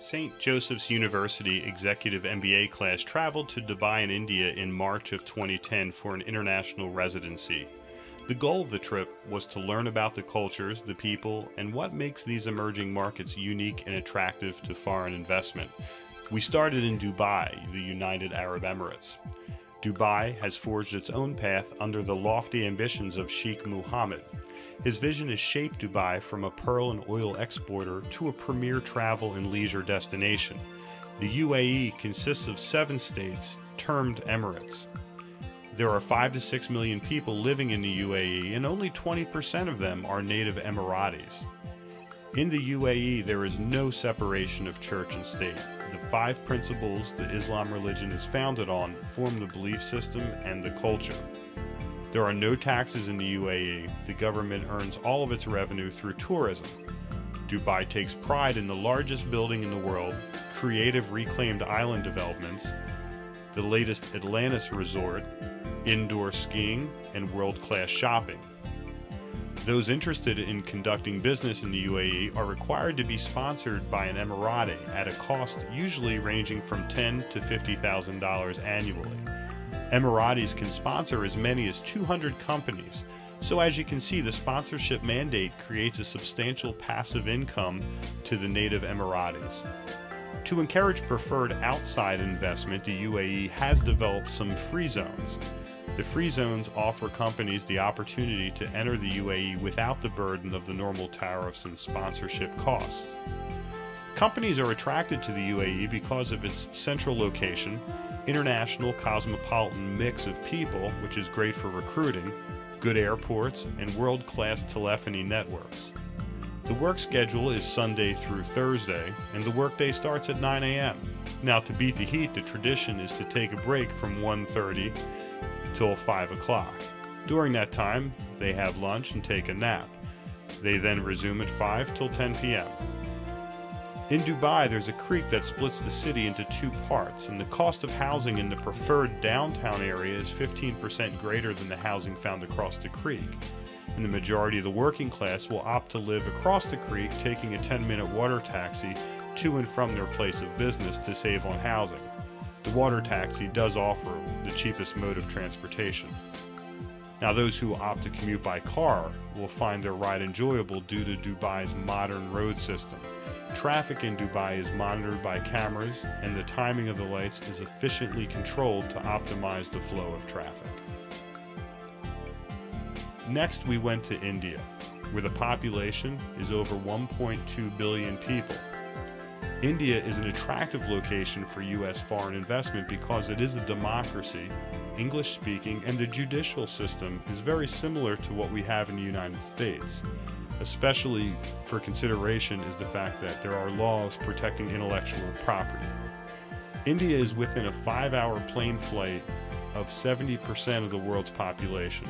St. Joseph's University Executive MBA class traveled to Dubai and India in March of 2010 for an international residency. The goal of the trip was to learn about the cultures, the people, and what makes these emerging markets unique and attractive to foreign investment. We started in Dubai, the United Arab Emirates. Dubai has forged its own path under the lofty ambitions of Sheikh Mohammed. His vision has shaped Dubai from a pearl and oil exporter to a premier travel and leisure destination. The UAE consists of 7 states, termed emirates. There are 5 to 6 million people living in the UAE, and only 20% of them are native Emiratis. In the UAE, there is no separation of church and state. The 5 principles the Islam religion is founded on form the belief system and the culture. There are no taxes in the UAE. The government earns all of its revenue through tourism. Dubai takes pride in the largest building in the world, creative reclaimed island developments, the latest Atlantis resort, indoor skiing, and world-class shopping. Those interested in conducting business in the UAE are required to be sponsored by an Emirati at a cost usually ranging from $10,000 to $50,000 annually. Emiratis can sponsor as many as 200 companies, so as you can see, the sponsorship mandate creates a substantial passive income to the native Emiratis. To encourage preferred outside investment, the UAE has developed some free zones. The free zones offer companies the opportunity to enter the UAE without the burden of the normal tariffs and sponsorship costs. Companies are attracted to the UAE because of its central location, international cosmopolitan mix of people, which is great for recruiting, good airports, and world-class telephony networks. The work schedule is Sunday through Thursday, and the workday starts at 9 a.m. Now, to beat the heat, the tradition is to take a break from 1:30 till 5 o'clock. During that time, they have lunch and take a nap. They then resume at 5 till 10 p.m. In Dubai, there's a creek that splits the city into 2 parts, and the cost of housing in the preferred downtown area is 15% greater than the housing found across the creek. And the majority of the working class will opt to live across the creek, taking a 10-minute water taxi to and from their place of business to save on housing. The water taxi does offer the cheapest mode of transportation. Now, those who opt to commute by car will find their ride enjoyable due to Dubai's modern road system. Traffic in Dubai is monitored by cameras, and the timing of the lights is efficiently controlled to optimize the flow of traffic. Next, we went to India, where the population is over 1.2 billion people. India is an attractive location for U.S. foreign investment because it is a democracy, English-speaking, and the judicial system is very similar to what we have in the United States. Especially for consideration is the fact that there are laws protecting intellectual property. India is within a 5-hour plane flight of 70% of the world's population.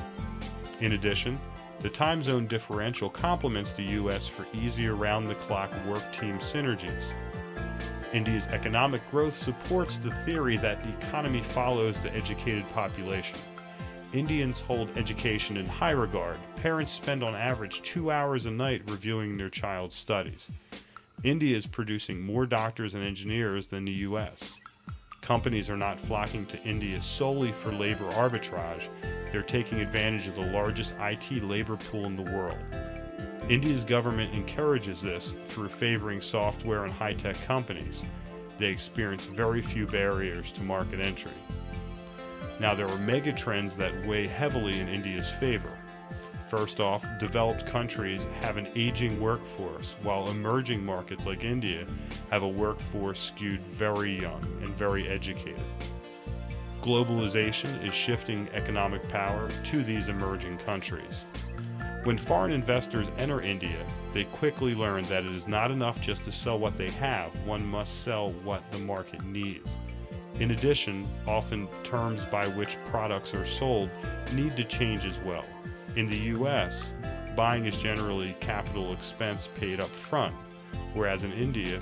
In addition, the time zone differential complements the U.S. for easy around-the-clock work team synergies. India's economic growth supports the theory that the economy follows the educated population. Indians hold education in high regard. Parents spend on average 2 hours a night reviewing their child's studies. India is producing more doctors and engineers than the U.S. Companies are not flocking to India solely for labor arbitrage. They're taking advantage of the largest IT labor pool in the world. India's government encourages this through favoring software and high-tech companies. They experience very few barriers to market entry. Now, there are mega trends that weigh heavily in India's favor. First off, developed countries have an aging workforce, while emerging markets like India have a workforce skewed very young and very educated. Globalization is shifting economic power to these emerging countries. When foreign investors enter India, they quickly learn that it is not enough just to sell what they have, one must sell what the market needs. In addition, often terms by which products are sold need to change as well. In the U.S., buying is generally capital expense paid up front, whereas in India,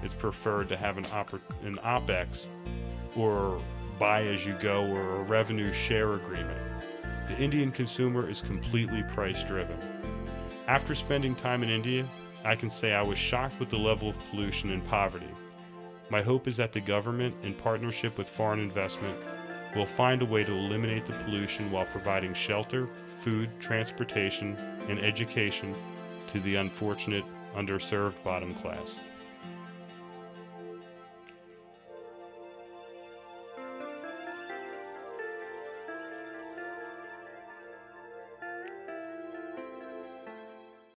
it's preferred to have an OPEX or buy-as-you-go or a revenue share agreement. The Indian consumer is completely price-driven. After spending time in India, I can say I was shocked with the level of pollution and poverty. My hope is that the government, in partnership with foreign investment, will find a way to eliminate the pollution while providing shelter, food, transportation, and education to the unfortunate, underserved bottom class.